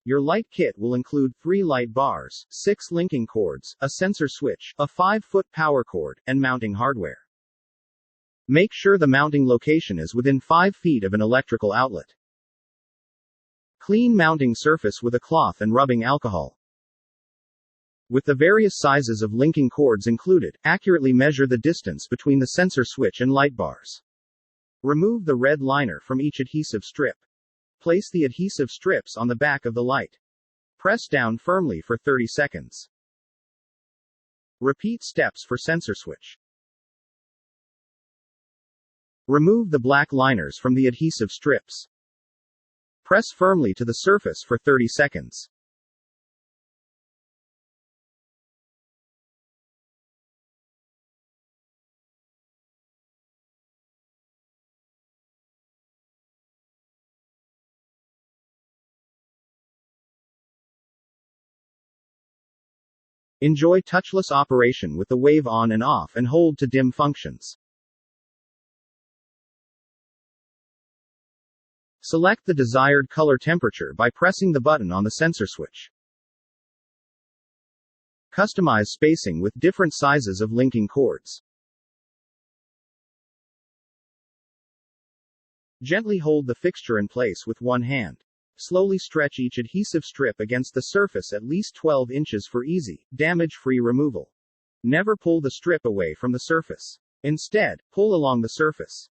Your light kit will include 3 light bars, 6 linking cords, a sensor switch, a 5-foot power cord, and mounting hardware. Make sure the mounting location is within 5 feet of an electrical outlet. Clean mounting surface with a cloth and rubbing alcohol. With the various sizes of linking cords included, accurately measure the distance between the sensor switch and light bars. Remove the red liner from each adhesive strip. Place the adhesive strips on the back of the light. Press down firmly for 30 seconds. Repeat steps for sensor switch. Remove the black liners from the adhesive strips. Press firmly to the surface for 30 seconds. Enjoy touchless operation with the wave on and off and hold to dim functions. Select the desired color temperature by pressing the button on the sensor switch. Customize spacing with different sizes of linking cords. Gently hold the fixture in place with one hand. Slowly stretch each adhesive strip against the surface at least 12 inches for easy, damage-free removal. Never pull the strip away from the surface. Instead, pull along the surface.